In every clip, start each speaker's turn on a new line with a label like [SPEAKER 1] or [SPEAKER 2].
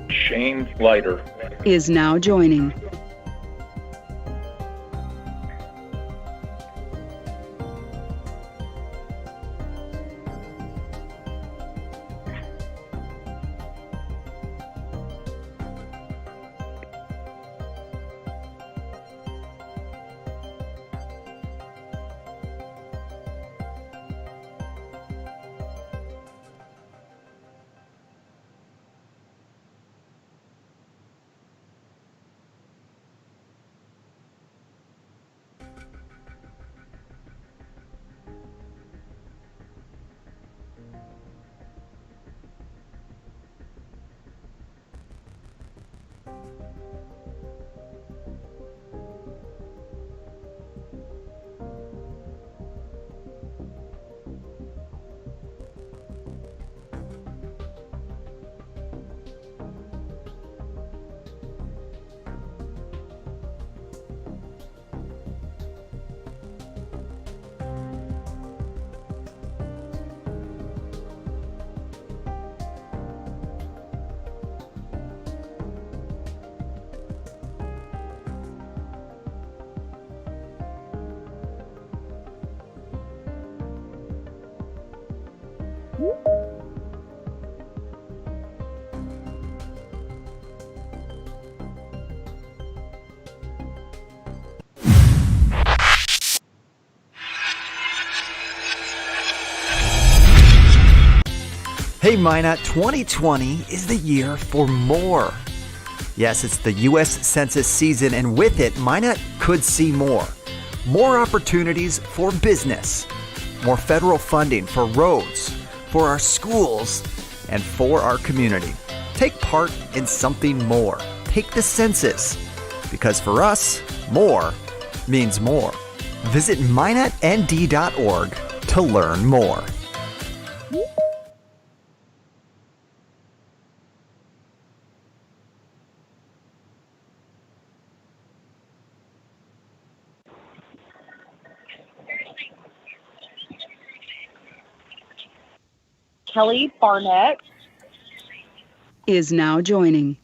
[SPEAKER 1] Shane Leiter
[SPEAKER 2] is now joining.
[SPEAKER 3] Hey Minot, 2020 is the year for more. Yes, it's the U.S. Census season, and with it, Minot could see more. More opportunities for business, more federal funding for roads, for our schools, and for our community. Take part in something more. Take the census, because for us, more means more. Visit minotnd.org to learn more.
[SPEAKER 4] Kelly Barnett
[SPEAKER 2] is now joining.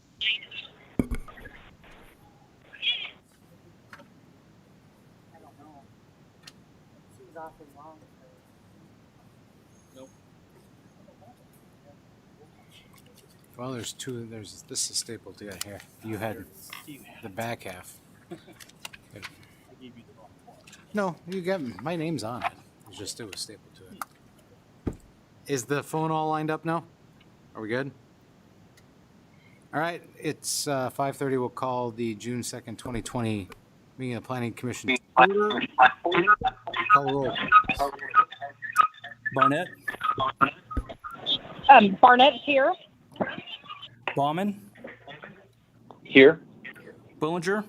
[SPEAKER 5] Well, there's two. This is stapled together here. You had the back half. No, you got my name's on it. It was stapled to it. Is the phone all lined up now? Are we good? All right, it's 5:30. We'll call the June 2nd, 2020 meeting of the Planning Commission. Call the roll.
[SPEAKER 6] Barnett.
[SPEAKER 4] Barnett's here.
[SPEAKER 6] Bauman.
[SPEAKER 1] here.
[SPEAKER 6] Bullinger.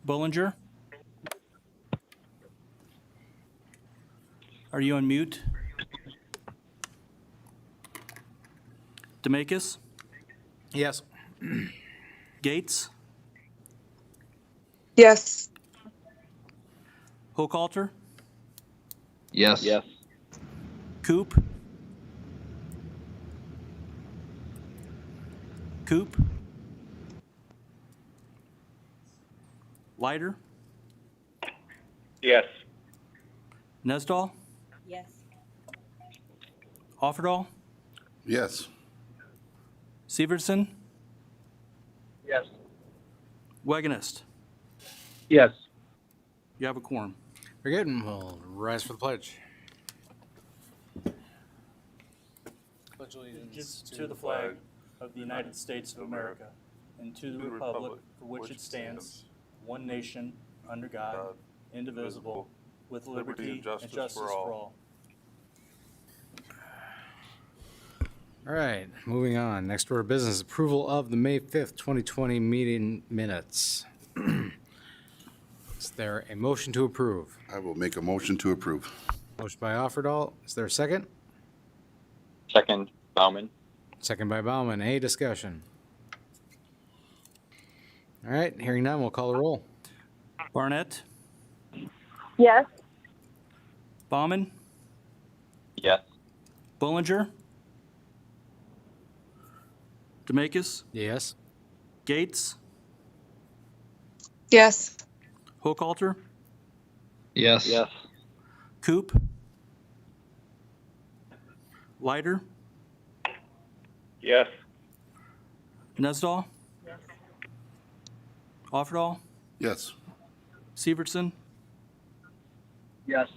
[SPEAKER 6] Bullinger. Are you on mute? Demakis?
[SPEAKER 5] Yes.
[SPEAKER 6] Gates?
[SPEAKER 7] Yes.
[SPEAKER 6] Hochhalter?
[SPEAKER 1] Yes. Yes.
[SPEAKER 6] Coop? Coop? Leiter?
[SPEAKER 1] Yes.
[SPEAKER 6] Nesdal?
[SPEAKER 8] Yes.
[SPEAKER 6] Offerdahl?
[SPEAKER 9] Yes.
[SPEAKER 6] Severson?
[SPEAKER 1] Yes.
[SPEAKER 6] Wagonist?
[SPEAKER 1] Yes.
[SPEAKER 6] You have a quorum.
[SPEAKER 5] Very good, and we'll rise for the pledge. Pledge allegiance
[SPEAKER 6] To the flag of the United States of America and to the republic for which it stands, one nation, under God, indivisible, with liberty and justice for all.
[SPEAKER 5] All right, moving on. Next order of business, approval of the May 5th, 2020 meeting minutes. Is there a motion to approve?
[SPEAKER 9] I will make a motion to approve.
[SPEAKER 5] Motion by Offerdahl. Is there a second?
[SPEAKER 1] Second, Bauman.
[SPEAKER 5] Second by Bauman. Any discussion? All right, hearing none, we'll call the roll.
[SPEAKER 6] Barnett,
[SPEAKER 4] Yes.
[SPEAKER 6] Bauman,
[SPEAKER 1] Yes.
[SPEAKER 6] Bollinger, Demakis,
[SPEAKER 5] Yes.
[SPEAKER 6] Gates,
[SPEAKER 7] Yes.
[SPEAKER 6] Hochhalter,
[SPEAKER 1] Yes. Yes.
[SPEAKER 6] Coop, Leiter,
[SPEAKER 1] Yes.
[SPEAKER 6] Nesdahl, Offerdahl,
[SPEAKER 9] Yes.
[SPEAKER 6] Severson,
[SPEAKER 1] Yes.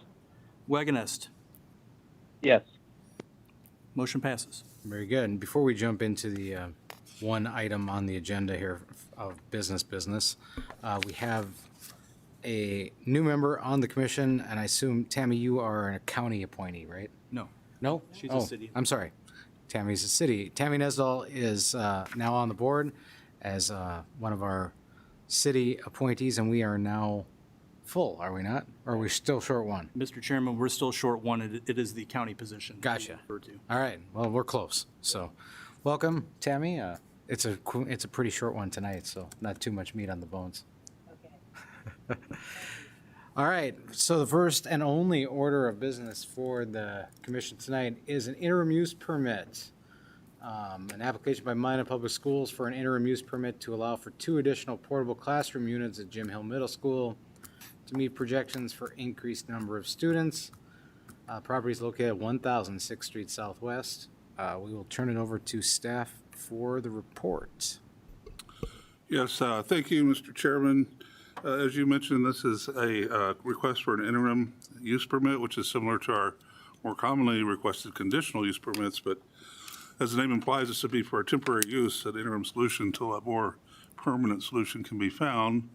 [SPEAKER 6] Wagonest.
[SPEAKER 1] Yes.
[SPEAKER 6] Motion passes.
[SPEAKER 5] Very good. And before we jump into the one item on the agenda here of business, we have a new member on the commission, and I assume, Tammy, you are a county appointee, right?
[SPEAKER 6] No.
[SPEAKER 5] No?
[SPEAKER 6] She's a city.
[SPEAKER 5] I'm sorry. Tammy's a city. Tammy Nesdahl is now on the board as one of our city appointees, and we are now full, are we not? Or are we still short one?
[SPEAKER 6] Mr. Chairman, we're still short one. It is the county position.
[SPEAKER 5] Gotcha.
[SPEAKER 6] Referred to.
[SPEAKER 5] All right. Well, we're close. So, welcome, Tammy. It's a pretty short one tonight, so not too much meat on the bones. Okay. All right. So the first and only order of business for the commission tonight is an interim use permit. An application by Minot Public Schools for an interim use permit to allow for 2 additional portable classroom units at Jim Hill Middle School to meet projections for increased number of students. Property is located at 1000 6th Street Southwest. We will turn it over to staff for the report.
[SPEAKER 8] Yes, thank you, Mr. Chairman. As you mentioned, this is a request for an interim use permit, which is similar to our more commonly requested conditional use permits, but as the name implies, this would be for a temporary use, an interim solution until a more permanent solution can be found.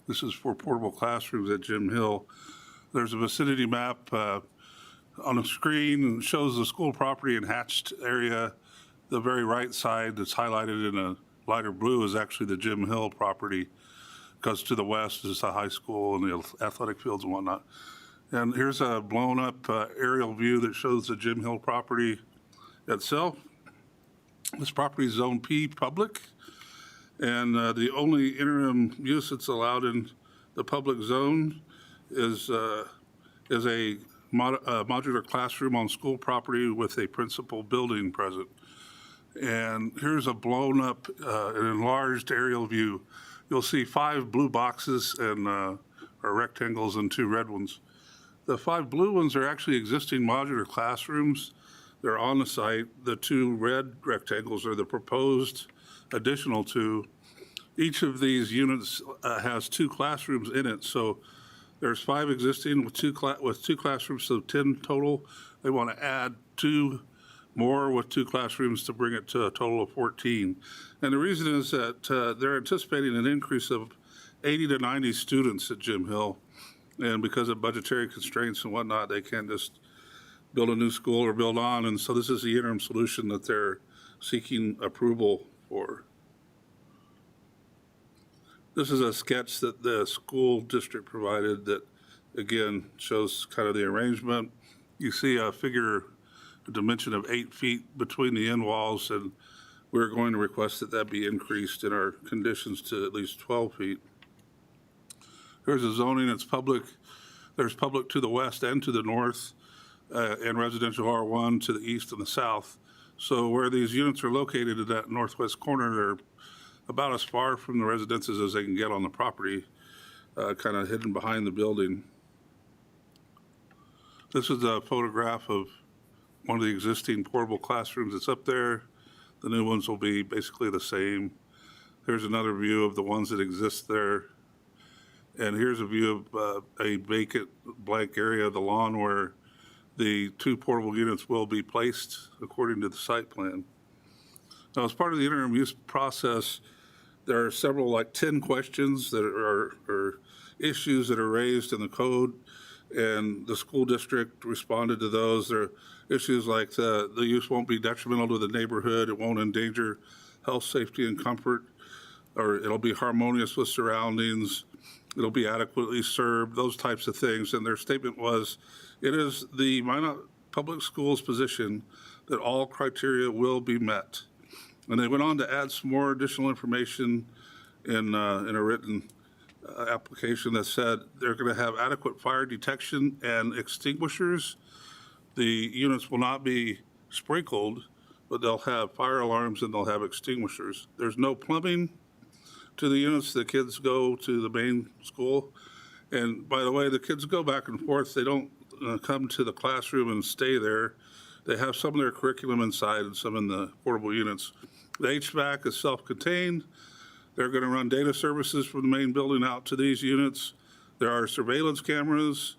[SPEAKER 8] This is for portable classrooms at Jim Hill. There's a vicinity map on the screen and shows the school property and hatched area. The very right side that's highlighted in a lighter blue is actually the Jim Hill property, because to the west is the high school and the athletic fields and whatnot. And here's a blown up aerial view that shows the Jim Hill property itself. This property is Zone P public, and the only interim use that's allowed in the public zone is a modular classroom on school property with a principal building present. And here's a blown up, an enlarged aerial view. You'll see 5 blue boxes and or rectangles and 2 red ones. The 5 blue ones are actually existing modular classrooms. They're on the site. The 2 red rectangles are the proposed additional 2. Each of these units has 2 classrooms in it. So there's 5 existing with 2 classrooms, so 10 total. They want to add 2 more with 2 classrooms to bring it to a total of 14. And the reason is that they're anticipating an increase of 80 to 90 students at Jim Hill. And because of budgetary constraints and whatnot, they can't just build a new school or build on. And so this is the interim solution that they're seeking approval for. This is a sketch that the school district provided that, again, shows kind of the arrangement. You see a dimension of 8 feet between the end walls, and we're going to request that that be increased in our conditions to at least 12 feet. There's a zoning that's public. There's public to the west and to the north, and residential R1 to the east and the south. So where these units are located at that northwest corner, they're about as far from the residences as they can get on the property, kind of hidden behind the building. This is a photograph of one of the existing portable classrooms that's up there. The new ones will be basically the same. Here's another view of the ones that exist there. And here's a view of a vacant blank area of the lawn where the 2 portable units will be placed according to the site plan. Now, as part of the interim use process, there are several, like 10 questions that are issues that are raised in the code, and the school district responded to those. There are issues like the use won't be detrimental to the neighborhood, it won't endanger health, safety, and comfort, or it'll be harmonious with surroundings, it'll be adequately served, those types of things. And their statement was, it is the Minot Public Schools position that all criteria will be met. And they went on to add some more additional information in a written application that said they're going to have adequate fire detection and extinguishers. The units will not be sprinkled, but they'll have fire alarms and they'll have extinguishers. There's no plumbing to the units. The kids go to the main school. And by the way, the kids go back and forth. They don't come to the classroom and stay there. They have some of their curriculum inside and some in the portable units. The HVAC is self-contained. They're going to run data services from the main building out to these units. There are surveillance cameras.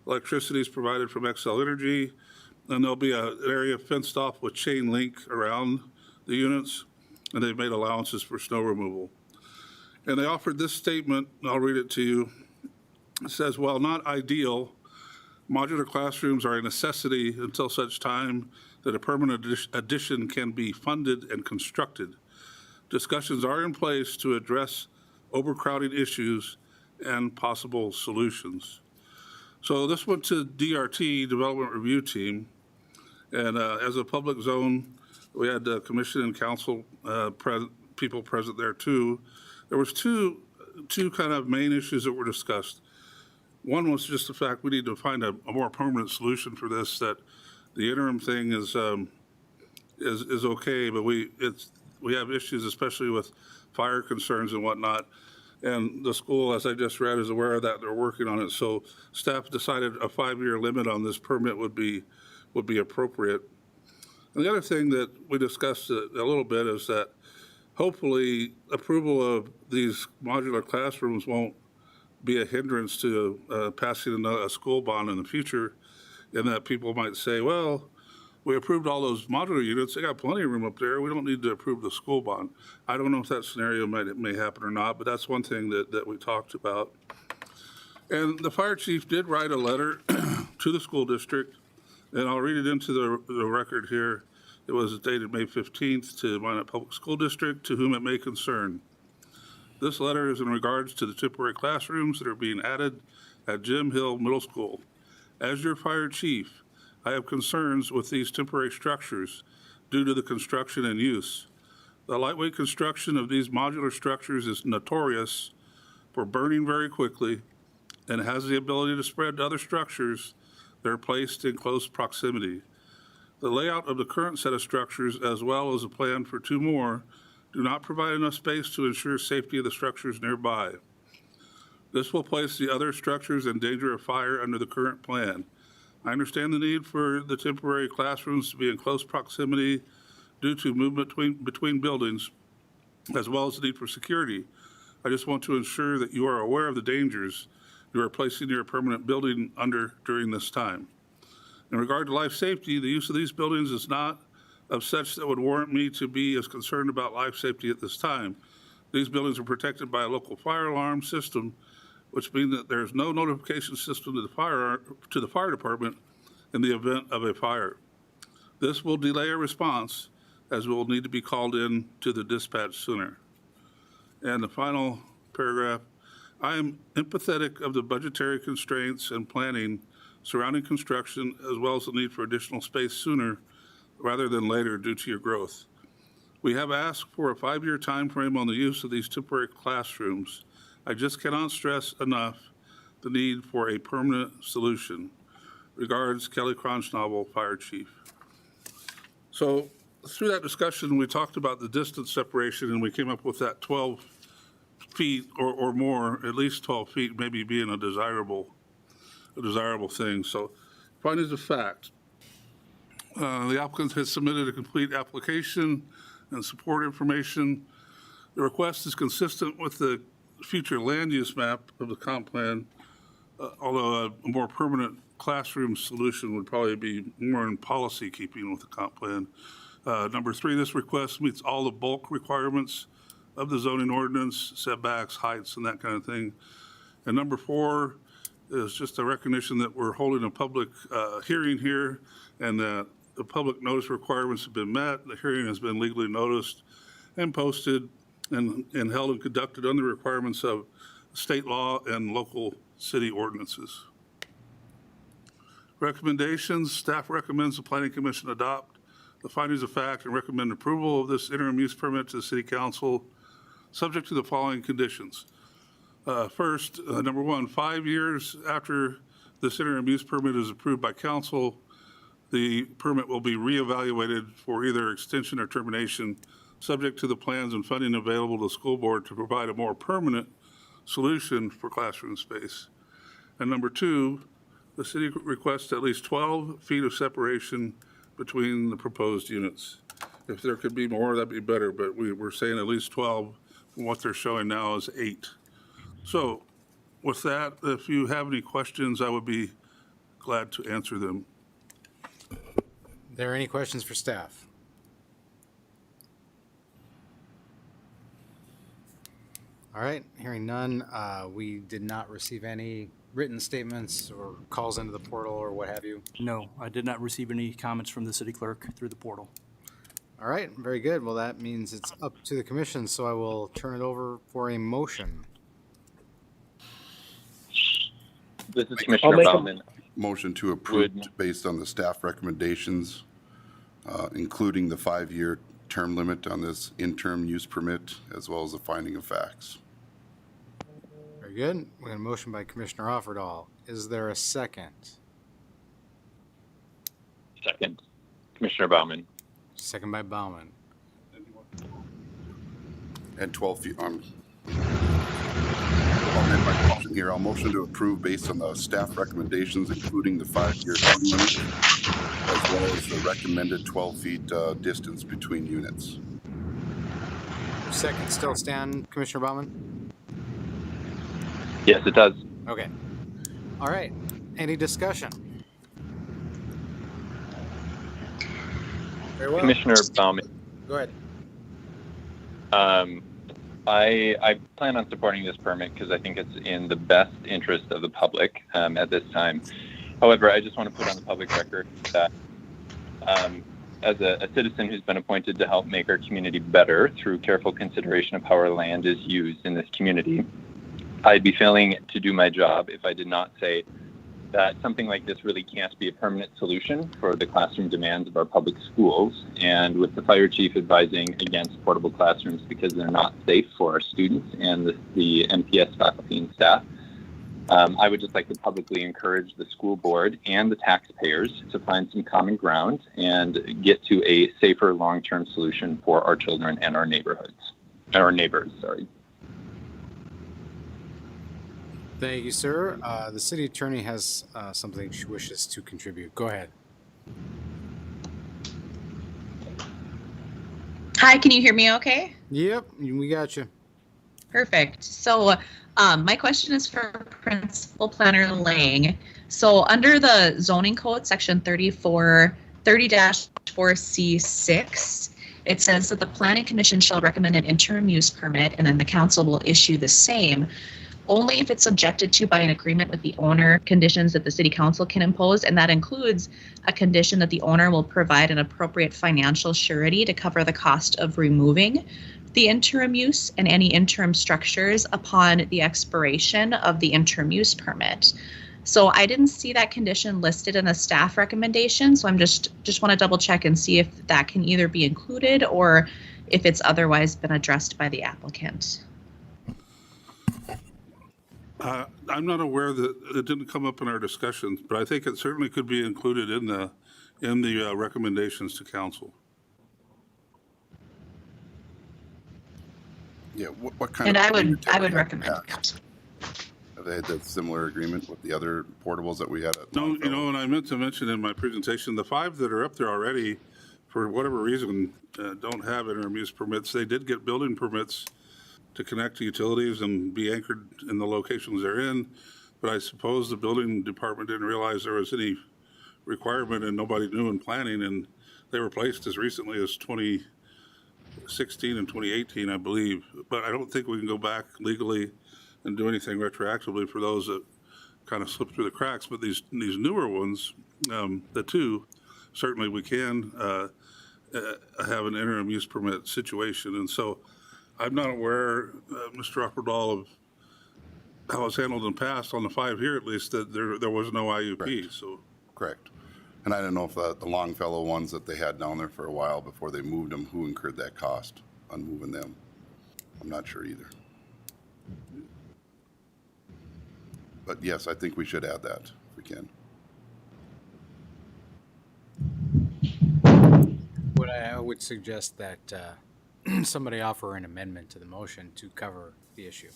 [SPEAKER 8] Electricity is provided from Xcel Energy. And there'll be an area fenced off with chain link around the units. And they've made allowances for snow removal. And they offered this statement, and I'll read it to you. It says, while not ideal, modular classrooms are a necessity until such time that a permanent addition can be funded and constructed. Discussions are in place to address overcrowding issues and possible solutions. So this went to DRT, Development Review Team, and as a public zone, we had the commission and council people present there too. There was two kind of main issues that were discussed. One was just the fact we need to find a more permanent solution for this. That the interim thing is okay, but we have issues, especially with fire concerns and whatnot. And the school, as I just read, is aware of that. They're working on it. So staff decided a 5-year limit on this permit would be appropriate. And the other thing that we discussed a little bit is that hopefully approval of these modular classrooms won't be a hindrance to passing a school bond in the future, in that people might say, well, we approved all those modular units. They got plenty of room up there. We don't need to approve the school bond. I don't know if that scenario may happen or not, but that's one thing that we talked about. And the fire chief did write a letter to the school district, and I'll read it into the record here. It was dated May 15th to Minot Public School District, to whom it may concern. This letter is in regards to the temporary classrooms that are being added at Jim Hill Middle School. As your fire chief, I have concerns with these temporary structures due to the construction and use. The lightweight construction of these modular structures is notorious for burning very quickly and has the ability to spread to other structures that are placed in close proximity. The layout of the current set of structures, as well as a plan for 2 more, do not provide enough space to ensure safety of the structures nearby. This will place the other structures in danger of fire under the current plan. I understand the need for the temporary classrooms to be in close proximity due to movement between buildings, as well as the need for security. I just want to ensure that you are aware of the dangers you are placing your permanent building under during this time. In regard to life safety, the use of these buildings is not of such that would warrant me to be as concerned about life safety at this time. These buildings are protected by a local fire alarm system, which means that there's no notification system to the fire department in the event of a fire. This will delay a response, as we will need to be called in to the dispatch sooner. And the final paragraph, I am empathetic of the budgetary constraints and planning surrounding construction, as well as the need for additional space sooner rather than later due to your growth. We have asked for a 5-year time frame on the use of these temporary classrooms. I just cannot stress enough the need for a permanent solution. Regards, Kelly Cronschnabel, Fire Chief. So through that discussion, we talked about the distance separation, and we came up with that 12 feet or more, at least 12 feet, maybe being a desirable thing. So findings of fact. The applicant has submitted a complete application and support information. The request is consistent with the future land use map of the comp plan, although a more permanent classroom solution would probably be more in policy keeping with the comp plan. Number 3, this request meets all the bulk requirements of the zoning ordinance, setbacks, heights, and that kind of thing. And number 4 is just a recognition that we're holding a public hearing here, and that the public notice requirements have been met. The hearing has been legally noticed and posted and held and conducted under the requirements of state law and local city ordinances. Recommendations, staff recommends the Planning Commission adopt the findings of fact and recommend approval of this interim use permit to the city council, subject to the following conditions. First, number one, 5 years after this interim use permit is approved by council, the permit will be reevaluated for either extension or termination, subject to the plans and funding available to the school board to provide a more permanent solution for classroom space. And number two, the city requests at least 12 feet of separation between the proposed units. If there could be more, that'd be better, but we're saying at least 12. From what they're showing now is 8. So with that, if you have any questions, I would be glad to answer them.
[SPEAKER 5] Are there any questions for staff? All right, hearing none, we did not receive any written statements or calls into the portal or what have you.
[SPEAKER 6] No, I did not receive any comments from the city clerk through the portal.
[SPEAKER 5] All right, very good. Well, that means it's up to the commission, so I will turn it over for a motion.
[SPEAKER 1] This is Commissioner Bauman.
[SPEAKER 9] Motion to approve based on the staff recommendations, including the 5-year term limit on this interim use permit, as well as the finding of facts.
[SPEAKER 5] Very good. We have a motion by Commissioner Offerdahl. Is there a second?
[SPEAKER 1] Second, Commissioner Bauman.
[SPEAKER 5] Second by Bauman.
[SPEAKER 9] And 12 feet. I'll amend my motion here. I'll motion to approve based on the staff recommendations, including the 5-year term limit, as well as the recommended 12 feet distance between units.
[SPEAKER 5] Second still stand, Commissioner Bauman?
[SPEAKER 1] Yes, it does.
[SPEAKER 5] Okay. All right. Any discussion? Very well.
[SPEAKER 1] Commissioner Bauman.
[SPEAKER 5] Go ahead.
[SPEAKER 1] I plan on supporting this permit because I think it's in the best interest of the public at this time. However, I just want to put on the public record that as a citizen who's been appointed to help make our community better through careful consideration of how our land is used in this community, I'd be failing to do my job if I did not say that something like this really can't be a permanent solution for the classroom demands of our public schools. And with the fire chief advising against portable classrooms because they're not safe for our students and the MPS faculty and staff, I would just like to publicly encourage the school board and the taxpayers to find some common ground and get to a safer long-term solution for our children and our neighbors, sorry.
[SPEAKER 5] Thank you, sir. The city attorney has something she wishes to contribute. Go ahead.
[SPEAKER 7] Hi, can you hear me okay?
[SPEAKER 5] Yep, we got you.
[SPEAKER 7] Perfect. So my question is for Principal Planner Lang. So under the zoning code, section 30-4C6, it says that the planning commission shall recommend an interim use permit and then the council will issue the same only if it's subjected to by an agreement with the owner, conditions that the city council can impose, and that includes a condition that the owner will provide an appropriate financial surety to cover the cost of removing the interim use and any interim structures upon the expiration of the interim use permit. So I didn't see that condition listed in the staff recommendation, so I'm just want to double check and see if that can either be included or if it's otherwise been addressed by the applicant.
[SPEAKER 8] I'm not aware that it didn't come up in our discussions, but I think it certainly could be included in the recommendations to council.
[SPEAKER 9] Yeah, what kind
[SPEAKER 7] And
[SPEAKER 9] of?
[SPEAKER 7] I
[SPEAKER 9] agreement
[SPEAKER 7] would
[SPEAKER 9] have they
[SPEAKER 7] recommend
[SPEAKER 9] had?
[SPEAKER 7] that.
[SPEAKER 9] Have they had that similar agreement with the other portables that we had at?
[SPEAKER 8] No,
[SPEAKER 9] Longfellow?
[SPEAKER 8] and I meant to mention in my presentation, the 5 that are up there already, for whatever reason, don't have interim use permits. They did get building permits to connect to utilities and be anchored in the locations they're in. But I suppose the building department didn't realize there was any requirement and nobody knew in planning, and they were placed as recently as 2016 and 2018, I believe. But I don't think we can go back legally and do anything retroactively for those that kind of slipped through the cracks. But these newer ones, the 2, certainly we can have an interim use permit situation. And so I'm not aware, Mr. Upperdahl, of how it's handled in the past on the 5 here, at least, that there was no IUP.
[SPEAKER 9] Correct.
[SPEAKER 8] So
[SPEAKER 9] Correct. And I don't know if the Longfellow ones that they had down there for a while before they moved them, who incurred that cost on moving them? I'm not sure either. But yes, I think we should add that if we can.
[SPEAKER 5] I would suggest that somebody offer an amendment to the motion to cover the issue.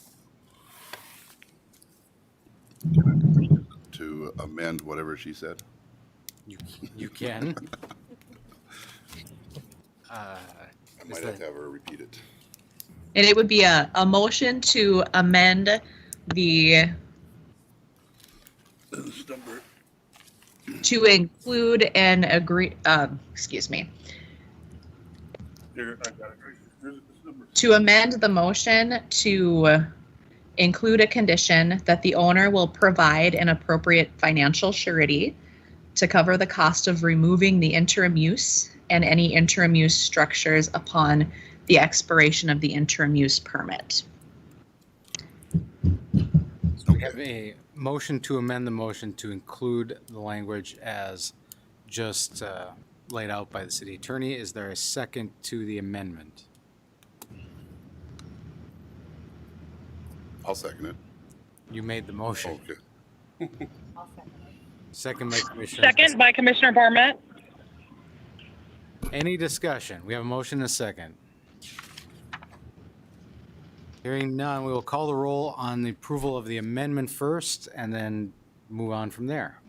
[SPEAKER 9] To amend whatever she said.
[SPEAKER 5] You can.
[SPEAKER 9] I might have to have her repeat it.
[SPEAKER 7] And it would be a motion to amend the, to include and agree, excuse me.
[SPEAKER 8] Here, I got it right here. Here's number.
[SPEAKER 7] To amend the motion to include a condition that the owner will provide an appropriate financial surety to cover the cost of removing the interim use and any interim use structures upon the expiration of the interim use permit.
[SPEAKER 5] We have a motion to amend the motion to include the language as just laid out by the city attorney. Is there a second to the amendment?
[SPEAKER 9] I'll second it.
[SPEAKER 5] You made the motion.
[SPEAKER 9] Okay.
[SPEAKER 5] Second by Commissioner.
[SPEAKER 4] Second by Commissioner Barnett.
[SPEAKER 5] Any discussion? We have a motion and a second. Hearing none, we will call the roll on the approval of the amendment first and then move on from there.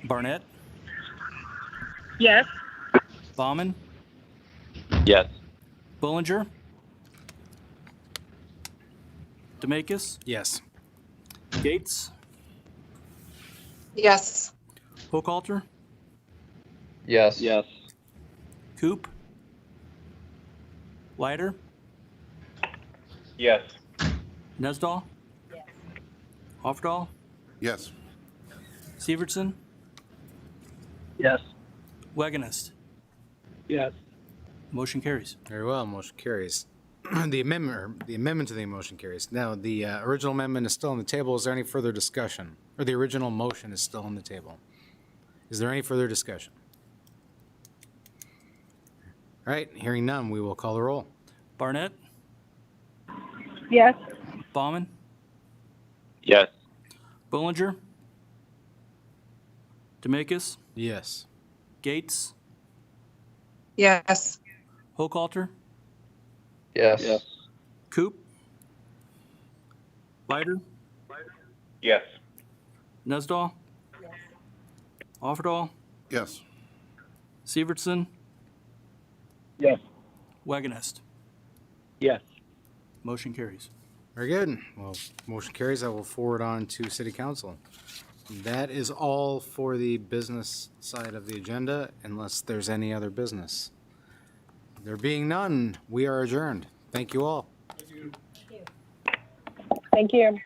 [SPEAKER 6] Barnett,
[SPEAKER 4] Yes.
[SPEAKER 6] Bauman,
[SPEAKER 1] Yes.
[SPEAKER 6] Bullinger, Demakis,
[SPEAKER 5] Yes.
[SPEAKER 6] Gates,
[SPEAKER 4] Yes.
[SPEAKER 6] Hochhalter,
[SPEAKER 1] Yes. Yes.
[SPEAKER 6] Coop, Leiter,
[SPEAKER 1] Yes.
[SPEAKER 6] Nesdahl, Offerdahl,
[SPEAKER 9] Yes.
[SPEAKER 6] Severson,
[SPEAKER 1] Yes.
[SPEAKER 6] Wagonist.
[SPEAKER 1] Yes.
[SPEAKER 6] Motion carries.
[SPEAKER 5] Very well, motion carries. The amendment to the motion carries. Now, the original amendment is still on the table. Is there any further discussion? Or the original motion is still on the table? Is there any further discussion? All right, hearing none, we will call the roll.
[SPEAKER 6] Barnett,
[SPEAKER 4] Yes.
[SPEAKER 6] Bauman,
[SPEAKER 1] Yes.
[SPEAKER 6] Bullinger, Demakis,
[SPEAKER 5] Yes.
[SPEAKER 6] Gates,
[SPEAKER 4] Yes.
[SPEAKER 6] Hochhalter,
[SPEAKER 1] Yes. Yes.
[SPEAKER 6] Coop, Leiter,
[SPEAKER 1] Yes.
[SPEAKER 6] Nesdahl, Offerdahl,
[SPEAKER 9] Yes.
[SPEAKER 6] Severson,
[SPEAKER 1] Yes.
[SPEAKER 6] Wagonist.
[SPEAKER 1] Yes.
[SPEAKER 6] Motion carries.
[SPEAKER 5] Very good. Well, motion carries. I will forward on to City Council. That is all for the business side of the agenda, unless there's any other business. There being none, we are adjourned. Thank you all.
[SPEAKER 4] Thank you.